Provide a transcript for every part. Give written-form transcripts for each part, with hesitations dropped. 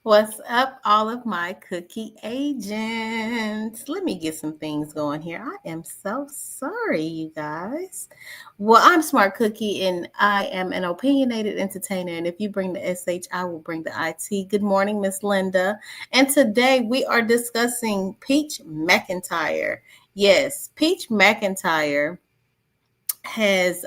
What's up, all of my cookie agents? Let me get some things going here. I am so sorry, you guys. Well, I'm Smart Cookie and I am an opinionated entertainer. And if you bring the SH, I will bring the IT. Good morning, Miss Linda. And today we are discussing Peach McIntyre. Yes, Peach McIntyre has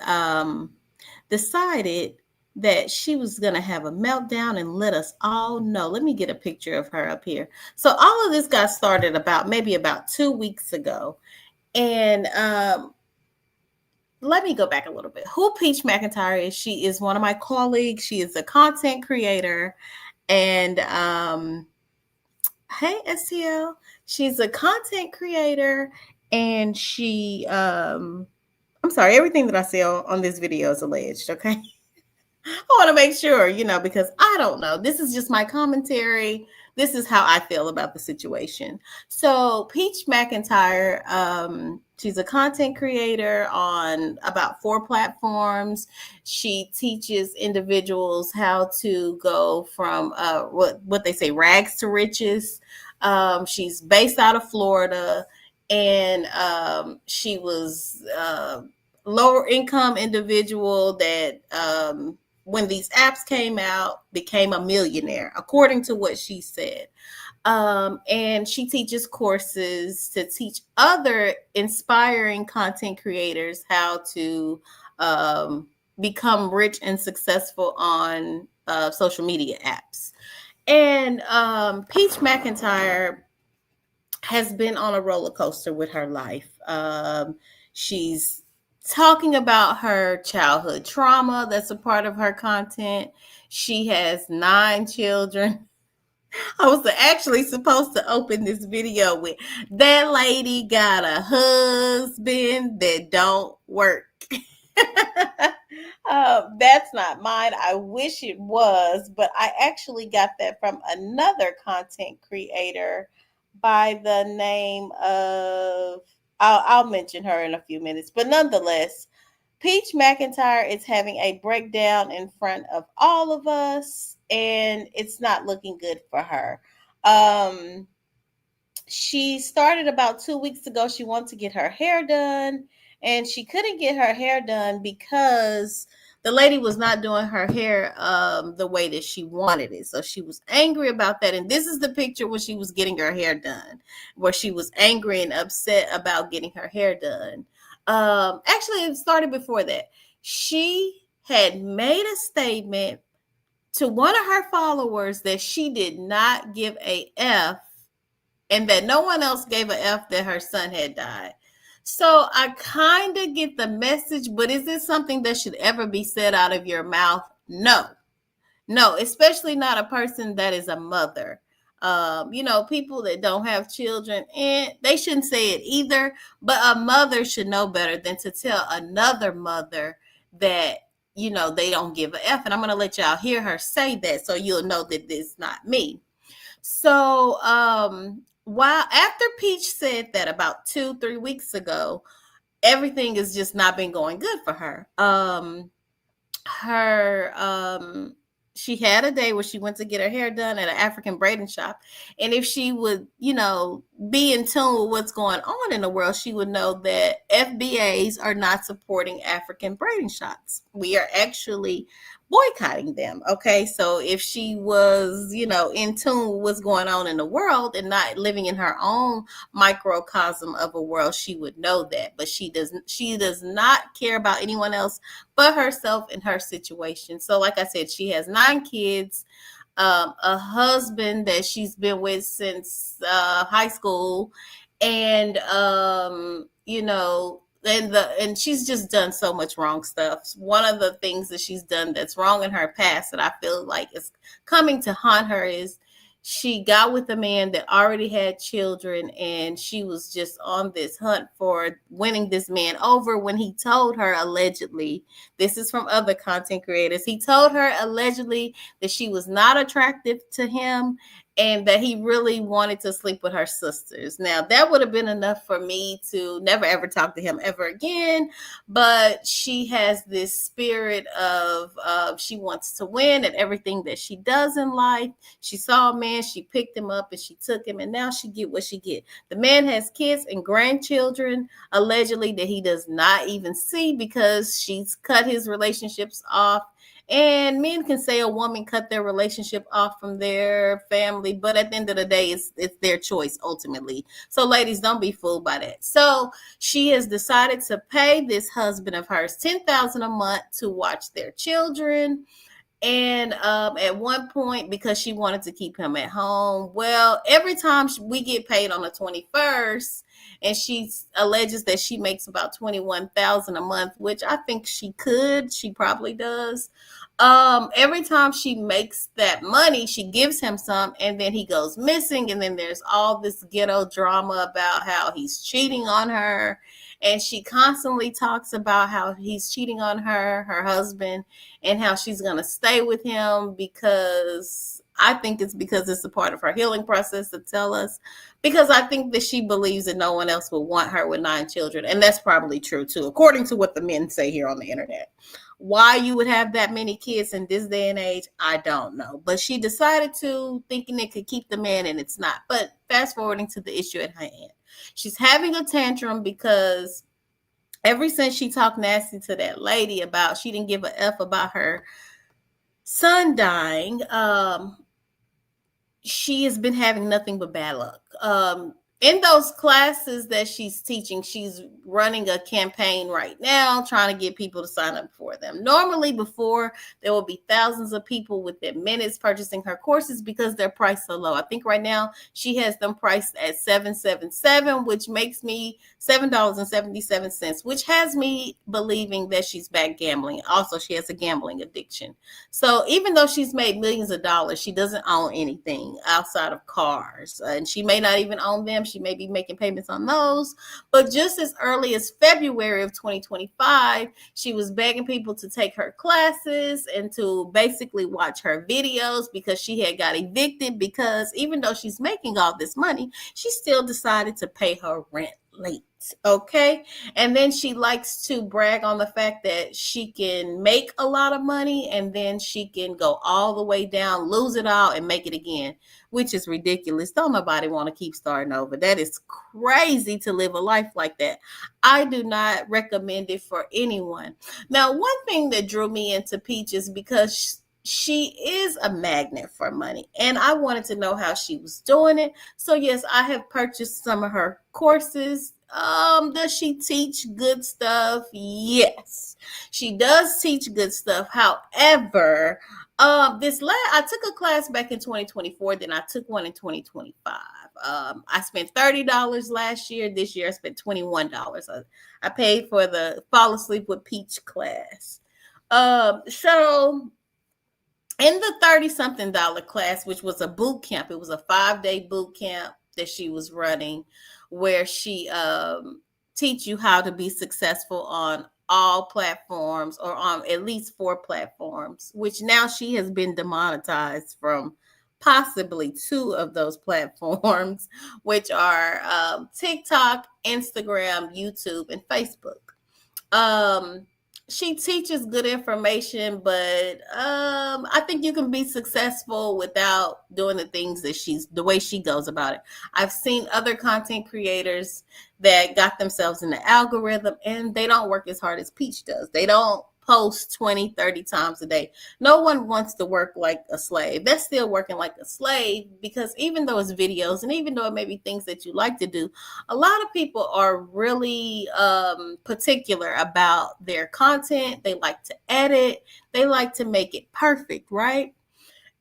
decided that she was going to have a meltdown and let us all know. Let me get a picture of her up here. So all of this got started about 2 weeks ago. And let me go back a little bit. Who Peach McIntyre is? She is one of my colleagues. She is a content creator. And hey, STL. She's a content creator and I'm sorry, everything that I say on this video is alleged, okay? I want to make sure, because I don't know. This is just my commentary. This is how I feel about the situation. So, Peach McIntyre, she's a content creator on about 4 platforms. She teaches individuals how to go from what they say rags to riches. She's based out of Florida, and she was lower income individual that when these apps came out, became a millionaire, according to what she said. And she teaches courses to teach other inspiring content creators how to become rich and successful on social media apps. And Peach McIntyre has been on a roller coaster with her life. She's talking about her childhood trauma that's a part of her content. She has 9 children. I was actually supposed to open this video with that lady got a husband that don't work. That's not mine. I wish it was, but I actually got that from another content creator by the name of, I'll mention her in a few minutes, but nonetheless, Peach McIntyre is having a breakdown in front of all of us, and it's not looking good for her. She started about 2 weeks ago. She wanted to get her hair done, and she couldn't get her hair done because the lady was not doing her hair the way that she wanted it. So she was angry about that. And this is the picture when she was getting her hair done, where she was angry and upset about getting her hair done. Actually, it started before that. She had made a statement to one of her followers that she did not give a F and that no one else gave a F that her son had died. So I kind of get the message, but is this something that should ever be said out of your mouth? No. No, especially not a person that is a mother. People that don't have children, and they shouldn't say it either, but a mother should know better than to tell another mother that, they don't give a F. And I'm going to let y'all hear her say that so you'll know that it's not me. So, while after Peach said that about 2-3 weeks ago, everything has just not been going good for her. Her She had a day where she went to get her hair done at an African braiding shop, and if she would be in tune with what's going on in the world, she would know that FBAs are not supporting African braiding shops. We are actually boycotting them. Okay, so if she was in tune with what's going on in the world and not living in her own microcosm of a world, she would know that. But she does not care about anyone else but herself and her situation. So like I said, she has 9 kids, a husband that she's been with since high school, and and she's just done so much wrong stuff. One of the things that she's done that's wrong in her past that I feel like is coming to haunt her is she got with a man that already had children, and she was just on this hunt for winning this man over when he told her allegedly, this is from other content creators, he told her allegedly that she was not attractive to him and that he really wanted to sleep with her sisters. Now, that would have been enough for me to never ever talk to him ever again. But she has this spirit of she wants to win at everything that she does in life. She saw a man, she picked him up, and she took him, and now she get what she get. The man has kids and grandchildren, allegedly, that he does not even see because she's cut his relationships off. And men can say a woman cut their relationship off from their family, but at the end of the day, it's their choice ultimately. So, ladies, don't be fooled by that. So, she has decided to pay this husband of hers $10,000 a month to watch their children. And at one point, because she wanted to keep him at home, well, every time we get paid on the 21st, and she alleges that she makes about $21,000 a month, which I think she probably does. Every time she makes that money, she gives him some, and then he goes missing, and then there's all this ghetto drama about how he's cheating on her, and she constantly talks about how he's cheating on her husband, and how she's going to stay with him because I think it's because it's a part of her healing process to tell us, because I think that she believes that no one else will want her with 9 children. And that's probably true too, according to what the men say here on the internet. Why you would have that many kids in this day and age, I don't know. But she decided to, thinking it could keep the man, and it's not. But fast forwarding to the issue at hand. She's having a tantrum because ever since she talked nasty to that lady about she didn't give a F about her son dying, she has been having nothing but bad luck. In those classes that she's teaching, she's running a campaign right now, trying to get people to sign up for them. Normally, before, there will be thousands of people within minutes purchasing her courses because they're priced so low. I think right now she has them priced at $777, which makes me $7.77, which has me believing that she's back gambling. Also, she has a gambling addiction. So even though she's made millions of dollars, she doesn't own anything outside of cars, and she may not even own them. She may be making payments on those. But just as early as February of 2025, she was begging people to take her classes and to basically watch her videos because she had got evicted, because even though she's making all this money, she still decided to pay her rent late. Okay. And then she likes to brag on the fact that she can make a lot of money and then she can go all the way down, lose it all, and make it again, which is ridiculous. Don't nobody want to keep starting over. That is crazy to live a life like that. I do not recommend it for anyone. Now, one thing that drew me into Peach is because she is a magnet for money, and I wanted to know how she was doing it. So yes, I have purchased some of her courses. Does she teach good stuff? Yes, she does teach good stuff. However, I took a class back in 2024, then I took one in 2025. I spent $30 last year. This year I spent $21. I paid for the Fall Asleep with Peach class. So in the $30-something class, which was a boot camp, it was a 5-day boot camp that she was running, where she teach you how to be successful on all platforms, or on at least 4 platforms, which now she has been demonetized from possibly 2 of those platforms, which are TikTok, Instagram, YouTube, and Facebook. She teaches good information, but I think you can be successful without doing the things that the way she goes about it. I've seen other content creators that got themselves in the algorithm, and they don't work as hard as Peach does. They don't post 20, 30 times a day. No one wants to work like a slave. They're still working like a slave, because even though it's videos and even though it may be things that you like to do, a lot of people are really particular about their content. They like to edit. They like to make it perfect, right?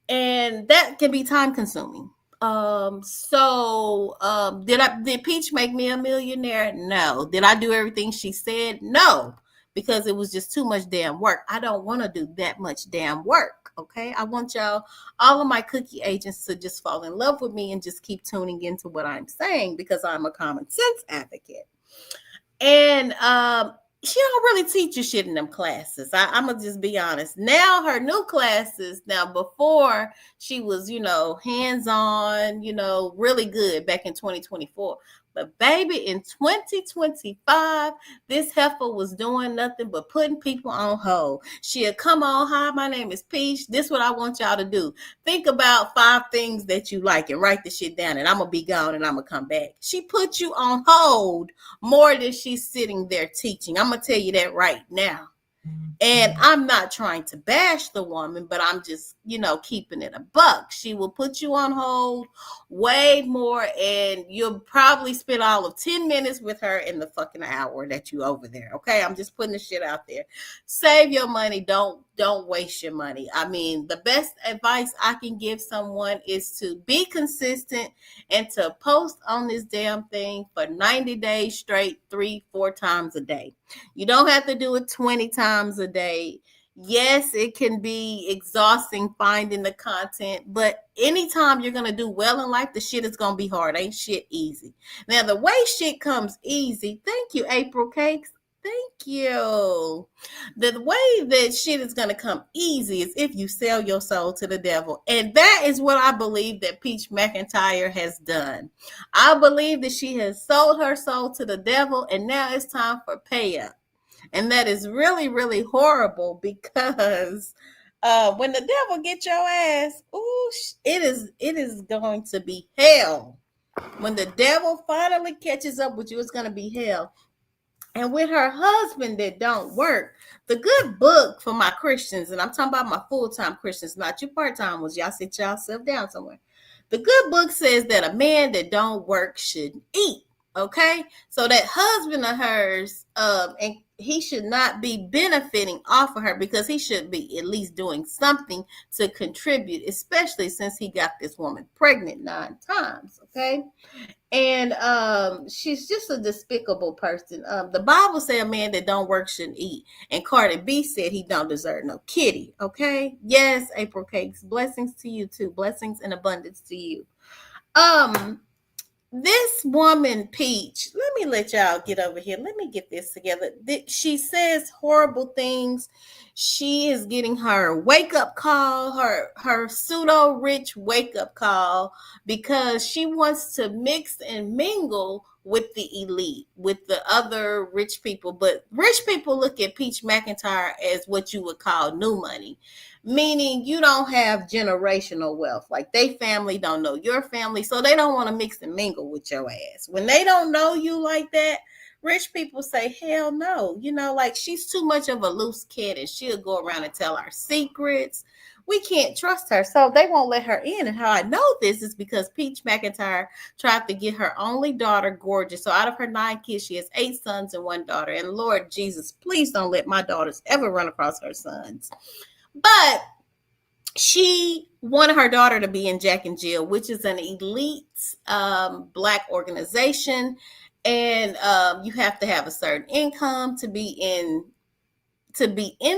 And that can be time consuming. Did Peach make me a millionaire? No. Did I do everything she said? No, because it was just too much damn work. I don't want to do that much damn work. Okay. I want all of my cookie agents to just fall in love with me and just keep tuning into what I'm saying, because I'm a common sense advocate. And she don't really teach you shit in them classes. I'm gonna just be honest. Now her new classes. Now before she was, hands on, really good back in 2024. But baby, in 2025, this heifer was doing nothing but putting people on hold. She'll come on, hi, my name is Peach. This is what I want y'all to do. Think about 5 things that you like and write the shit down, and I'm gonna be gone and I'm gonna come back. She put you on hold more than she's sitting there teaching. I'm gonna tell you that right now. And I'm not trying to bash the woman, but I'm just, keeping it a buck. She will put you on hold way more, and you'll probably spend all of 10 minutes with her in the fucking hour that you over there. Okay, I'm just putting the shit out there. Save your money. Don't waste your money. I mean, the best advice I can give someone is to be consistent and to post on this damn thing for 90 days straight, 3-4 times a day. You don't have to do it 20 times a day. Yes, it can be exhausting finding the content, but anytime you're going to do well in life, the shit is going to be hard. Ain't shit easy. Now, the way shit comes easy, thank you, April Cakes. Thank you. The way that shit is going to come easy is if you sell your soul to the devil. And that is what I believe that Peach McIntyre has done. I believe that she has sold her soul to the devil, and now it's time for pay up. And that is really, really horrible because when the devil get your ass, ooh, it is going to be hell. When the devil finally catches up with you, it's going to be hell. And with her husband that don't work, the good book for my Christians, and I'm talking about my full-time Christians, not you part-timers, y'all sit yourself down somewhere. The good book says that a man that don't work shouldn't eat. Okay, so that husband of hers, and he should not be benefiting off of her because he should be at least doing something to contribute, especially since he got this woman pregnant 9 times. Okay, and she's just a despicable person. The Bible says a man that don't work shouldn't eat, and Cardi B said he don't deserve no kitty. Okay, yes, April Cakes, blessings to you too, blessings and abundance to you. This woman, Peach, let me let y'all get over here. Let me get this together. She says horrible things. She is getting her wake-up call, her pseudo-rich wake-up call, because she wants to mix and mingle with the elite, with the other rich people. But rich people look at Peach McIntyre as what you would call new money, meaning you don't have generational wealth. Like they family don't know your family, so they don't want to mix and mingle with your ass. When they don't know you like that, rich people say, hell no. Like she's too much of a loose kid and she'll go around and tell our secrets. We can't trust her, so they won't let her in. And how I know this is because Peach McIntyre tried to get her only daughter gorgeous. So out of her 9 kids, she has 8 sons and 1 daughter. And Lord Jesus, please don't let my daughters ever run across her sons. But she wanted her daughter to be in Jack and Jill, which is an elite Black organization. And you have to have a certain income to be in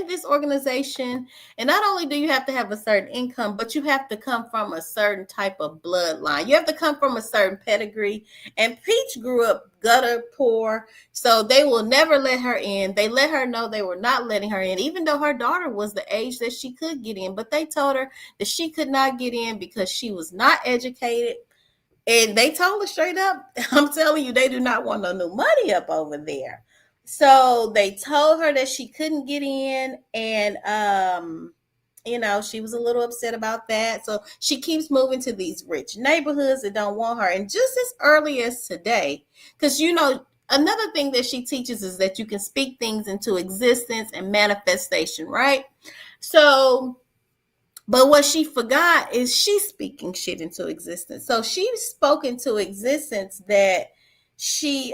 this organization. And not only do you have to have a certain income, but you have to come from a certain type of bloodline. You have to come from a certain pedigree. And Peach grew up gutter poor, so they will never let her in. They let her know they were not letting her in, even though her daughter was the age that she could get in. But they told her that she could not get in because she was not educated. And they told her straight up, I'm telling you, they do not want no new money up over there. So they told her that she couldn't get in, and she was a little upset about that. So she keeps moving to these rich neighborhoods that don't want her. And just as early as today, because another thing that she teaches is that you can speak things into existence and manifestation, right? So, but what she forgot is she's speaking shit into existence. So she spoke into existence that she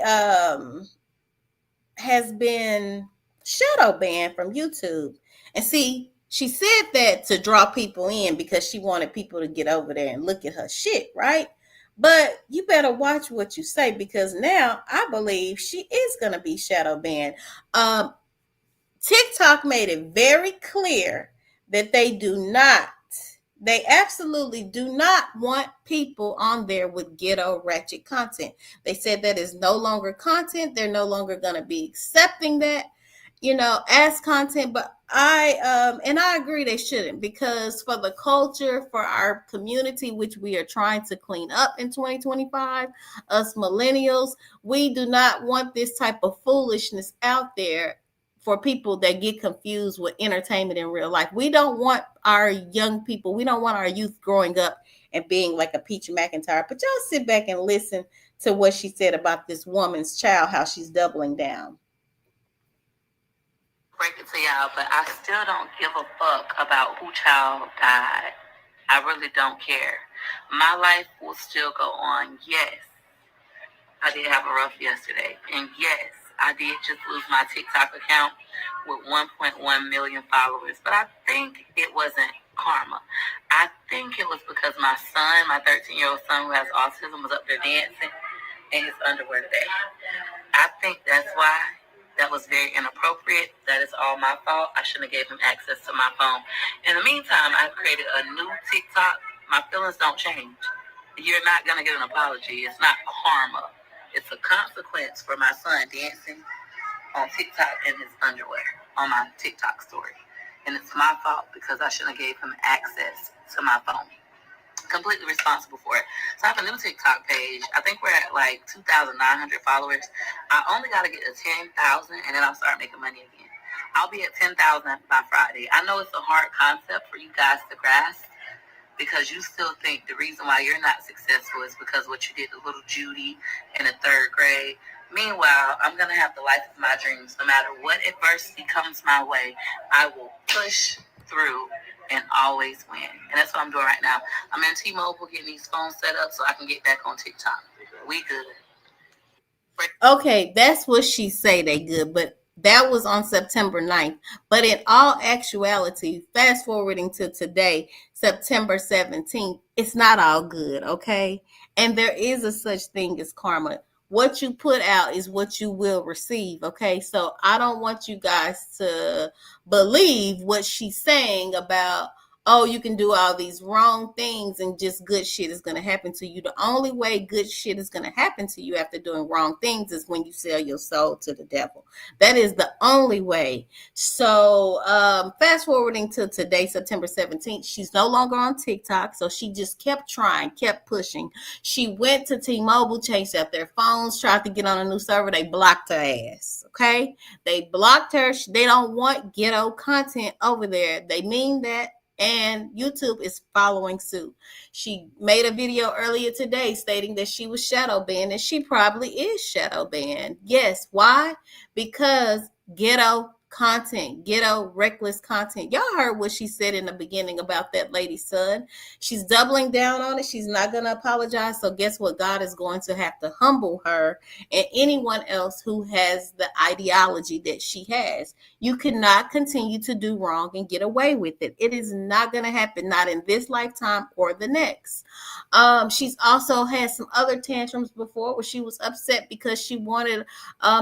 has been shadow banned from YouTube. And see, she said that to draw people in because she wanted people to get over there and look at her shit, right? But you better watch what you say, because now I believe she is going to be shadow banned. TikTok made it very clear that they absolutely do not want people on there with ghetto ratchet content. They said that is no longer content. They're no longer going to be accepting that. as content, but I agree they shouldn't, because for the culture, for our community, which we are trying to clean up in 2025, us millennials, we do not want this type of foolishness out there for people that get confused with entertainment in real life. We don't want our young people, we don't want our youth growing up and being like a Peach McIntyre. But y'all sit back and listen to what she said about this woman's child, how she's doubling down. Break it to y'all, but I still don't give a fuck about who child died. I really don't care. My life will still go on. Yes, I did have a rough yesterday. And yes, I did just lose my TikTok account with 1.1 million followers. But I think it wasn't karma. I think it was because my son, my 13-year-old son who has autism, was up there dancing in his underwear today. I think that's why. That was very inappropriate. That is all my fault. I shouldn't have gave him access to my phone. In the meantime, I've created a new TikTok. My feelings don't change. You're not going to get an apology. It's not karma. It's a consequence for my son dancing on TikTok in his underwear on my TikTok story. And it's my fault because I shouldn't have gave him access to my phone. Completely responsible for it. So I have a new TikTok page. I think we're at like 2,900 followers. I only got to get to 10,000 and then I'll start making money again. I'll be at 10,000 by Friday. I know it's a hard concept for you guys to grasp because you still think the reason why you're not successful is because what you did to little Judy in the 3rd grade. Meanwhile, I'm going to have the life of my dreams. No matter what adversity comes my way, I will push through and always win. And that's what I'm doing right now. I'm in T-Mobile getting these phones set up so I can get back on TikTok. We good. Okay, that's what she say they good, but that was on September 9th. But in all actuality, fast forwarding to today, September 17th, it's not all good, okay? And there is a such thing as karma. What you put out is what you will receive, okay? So I don't want you guys to believe what she's saying about, oh, you can do all these wrong things and just good shit is going to happen to you. The only way good shit is going to happen to you after doing wrong things is when you sell your soul to the devil. That is the only way. So fast forwarding to today, September 17th, she's no longer on TikTok. So she just kept trying, kept pushing. She went to T-Mobile, changed out their phones, tried to get on a new server. They blocked her ass. Okay. They blocked her. They don't want ghetto content over there. They mean that. And YouTube is following suit. She made a video earlier today stating that she was shadow banned, and she probably is shadow banned. Yes. Why? Because ghetto content, ghetto reckless content. Y'all heard what she said in the beginning about that lady's son. She's doubling down on it. She's not going to apologize. So guess what? God is going to have to humble her and anyone else who has the ideology that she has. You cannot continue to do wrong and get away with it. It is not going to happen, not in this lifetime or the next. She's also had some other tantrums before where she was upset because she wanted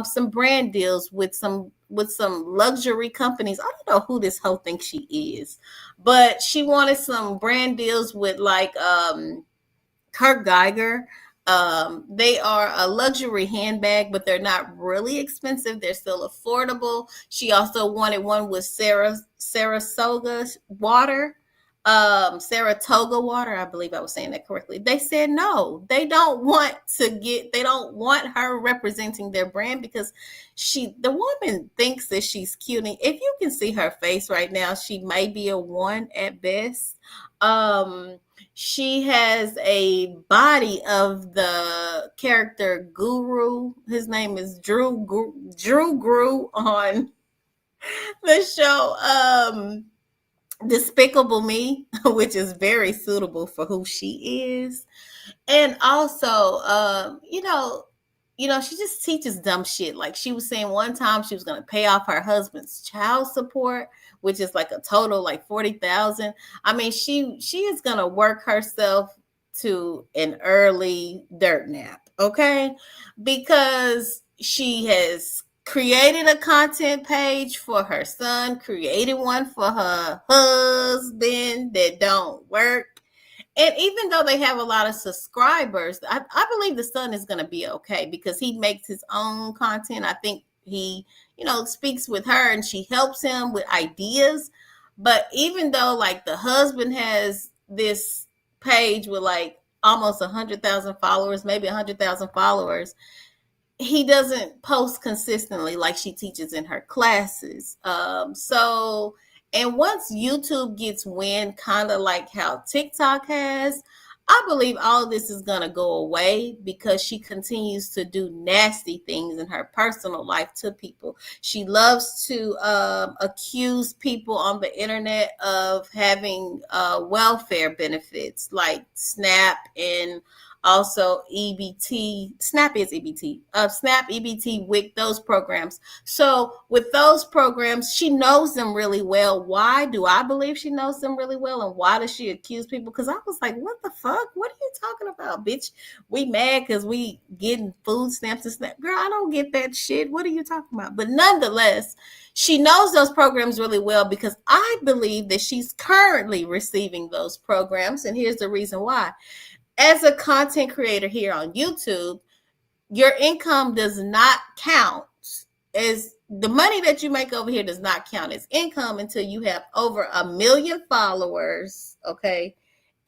some brand deals with some luxury companies. I don't know who this hoe thinks she is, but she wanted some brand deals with like Kurt Geiger. They are a luxury handbag, but they're not really expensive. They're still affordable. She also wanted one with Saratoga water. Saratoga water. I believe I was saying that correctly. They said no. They don't want her representing their brand because the woman thinks that she's cute. And if you can see her face right now, she may be a 1 at best. She has a body of the character Guru. His name is Drew Gru on the show Despicable Me, which is very suitable for who she is. And also, she just teaches dumb shit. Like she was saying one time she was going to pay off her husband's child support, which is like a total like 40,000. I mean, she is going to work herself to an early dirt nap, okay? Because she has created a content page for her son, created one for her husband that don't work. And even though they have a lot of subscribers, I believe the son is going to be okay because he makes his own content. I think he speaks with her and she helps him with ideas. But even though like the husband has this page with like almost 100,000 followers, maybe 100,000 followers, he doesn't post consistently like she teaches in her classes. And once YouTube gets wind, kind of like how TikTok has, I believe all of this is going to go away because she continues to do nasty things in her personal life to people. She loves to accuse people on the internet of having welfare benefits like SNAP and also EBT. SNAP is EBT. SNAP, EBT, WIC, those programs. So with those programs, she knows them really well. Why do I believe she knows them really well? And why does she accuse people? Because I was like, what the fuck? What are you talking about, bitch? We mad because we getting food stamps and SNAP. Girl, I don't get that shit. What are you talking about? But nonetheless, she knows those programs really well because I believe that she's currently receiving those programs. And here's the reason why. As a content creator here on YouTube, your income does not count as the money that you make over here does not count as income until you have over 1 million followers. Okay.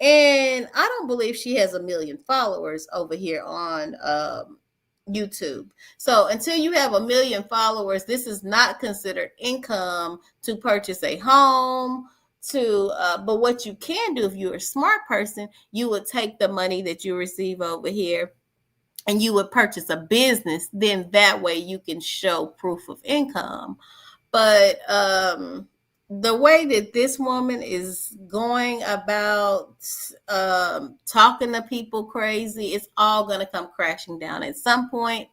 And I don't believe she has 1 million followers over here on YouTube. So until you have 1 million followers, this is not considered income to purchase a home. But what you can do if you're a smart person, you would take the money that you receive over here and you would purchase a business. Then that way you can show proof of income. But the way that this woman is going about talking to people crazy, it's all going to come crashing down at some point.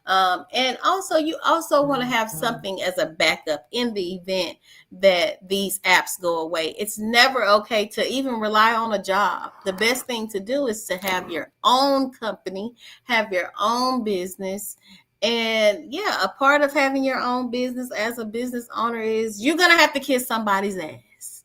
And also, you also want to have something as a backup in the event that these apps go away. It's never okay to even rely on a job. The best thing to do is to have your own company, have your own business. And yeah, a part of having your own business as a business owner is you're going to have to kiss somebody's ass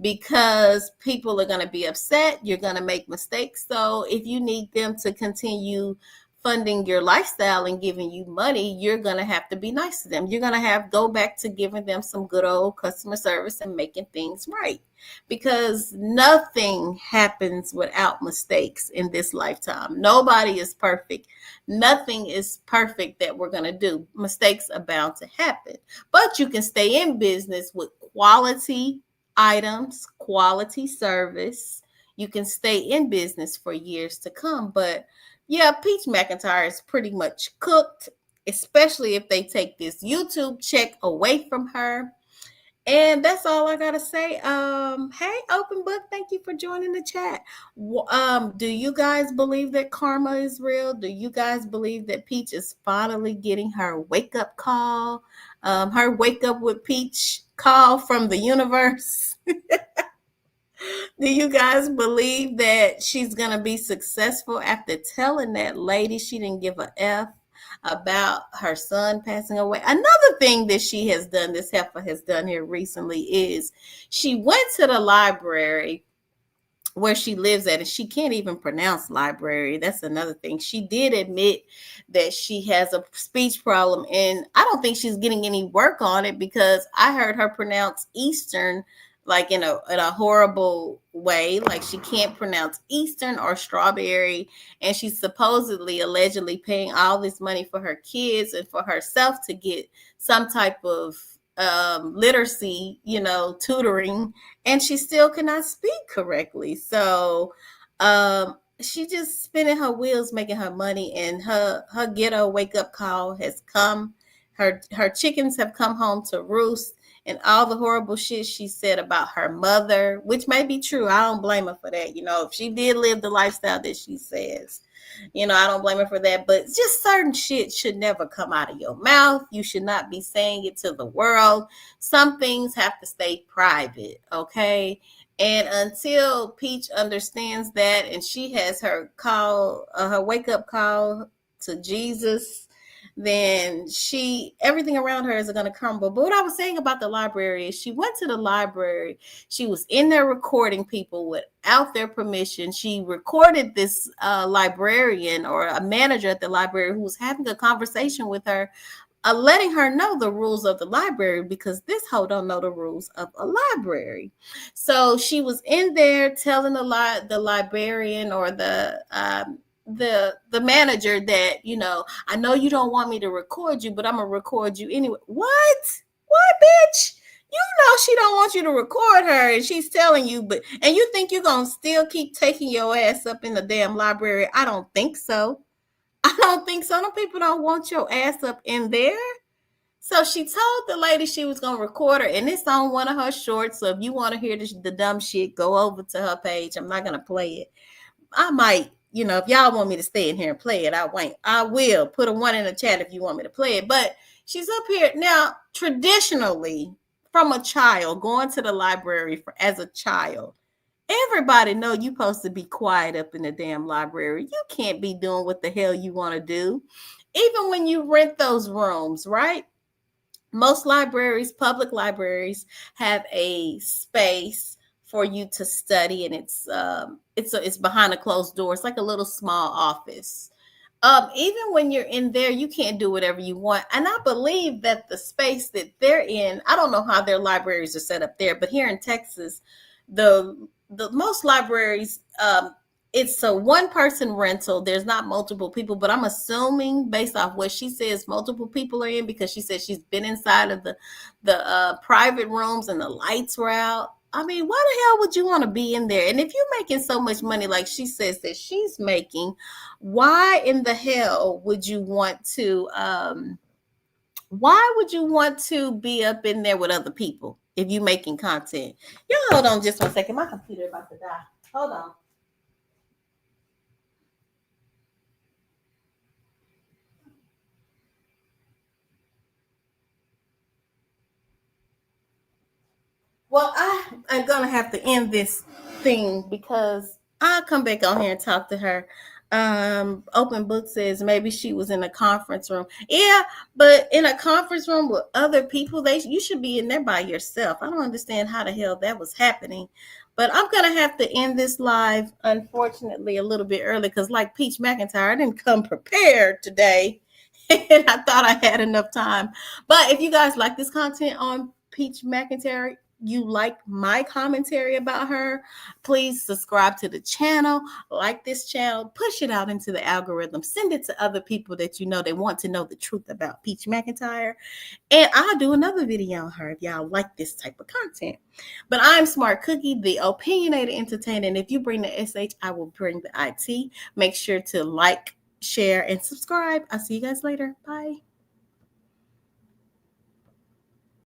because people are going to be upset. You're going to make mistakes. So if you need them to continue funding your lifestyle and giving you money, you're going to have to be nice to them. You're going to have go back to giving them some good old customer service and making things right, because nothing happens without mistakes in this lifetime. Nobody is perfect. Nothing is perfect that we're going to do. Mistakes are bound to happen, but you can stay in business with quality items, quality service. You can stay in business for years to come. But yeah, Peach McIntyre is pretty much cooked, especially if they take this YouTube check away from her. And that's all I gotta say. Hey, Open Book, thank you for joining the chat. Do you guys believe that karma is real? Do you guys believe that Peach is finally getting her wake up call? Her wake up with Peach call from the universe? Do you guys believe that she's going to be successful after telling that lady she didn't give a F about her son passing away? Another thing that she has done, this heifer has done here recently, is she went to the library where she lives at, and she can't even pronounce library. That's another thing. She did admit that she has a speech problem, and I don't think she's getting any work on it because I heard her pronounce Eastern like in a horrible way. Like she can't pronounce Eastern or strawberry, and she's supposedly allegedly paying all this money for her kids and for herself to get some type of literacy, tutoring, and she still cannot speak correctly. So she just spinning her wheels making her money, and her ghetto wake up call has come. Her chickens have come home to roost, and all the horrible shit she said about her mother, which may be true. I don't blame her for that. If she did live the lifestyle that she says, I don't blame her for that. But just certain shit should never come out of your mouth. You should not be saying it to the world. Some things have to stay private, okay? And until Peach understands that, and she has her call, her wake up call to Jesus, then everything around her is going to crumble. But what I was saying about the library is she went to the library. She was in there recording people without their permission. She recorded this librarian or a manager at the library who was having a conversation with her letting her know the rules of the library, because this hoe don't know the rules of a library. So she was in there telling the librarian, or the manager, that, I know you don't want me to record you, but I'm gonna record you anyway. What, bitch? You know she don't want you to record her, and she's telling you, and you think you're gonna still keep taking your ass up in the damn library? I don't think so. I don't think so. No, people don't want your ass up in there. So she told the lady she was gonna record her, and it's on one of her shorts. So if you want to hear the dumb shit, go over to her page. I'm not gonna play it. I might, if y'all want me to stay in here and play it, I will put a one in the chat if you want me to play it. But she's up here now. Traditionally, from a child going to the library as a child, everybody know you supposed to be quiet up in the damn library. You can't be doing what the hell you want to do. Even when you rent those rooms, right? Most libraries, public libraries, have a space for you to study, and it's behind a closed door. It's like a little small office. Even when you're in there, you can't do whatever you want. And I believe that the space that they're in, I don't know how their libraries are set up there, but here in Texas, the most libraries, it's a one person rental. There's not multiple people, but I'm assuming based off what she says, multiple people are in, because she said she's been inside of the private rooms and the lights were out. I mean, why the hell would you want to be in there? And if you're making so much money, like she says that she's making, why in the hell would you want to? Why would you want to be up in there with other people if you're making content? Y'all hold on just 1 second. My computer about to die. Hold on. Well, I'm gonna have to end this thing because I'll come back on here and talk to her. Open Book says maybe she was in a conference room. Yeah, but in a conference room with other people, you should be in there by yourself. I don't understand how the hell that was happening. But I'm gonna have to end this live, unfortunately, a little bit early, because like Peach McIntyre, I didn't come prepared today. And I thought I had enough time. But if you guys like this content on Peach McIntyre, you like my commentary about her, please subscribe to the channel, like this channel, push it out into the algorithm, send it to other people that you know they want to know the truth about Peach McIntyre. And I'll do another video on her if y'all like this type of content. But I'm Smart Cookie, the opinionated entertainer. And if you bring the SH, I will bring the IT. Make sure to like, share, and subscribe. I'll see you guys later. Bye.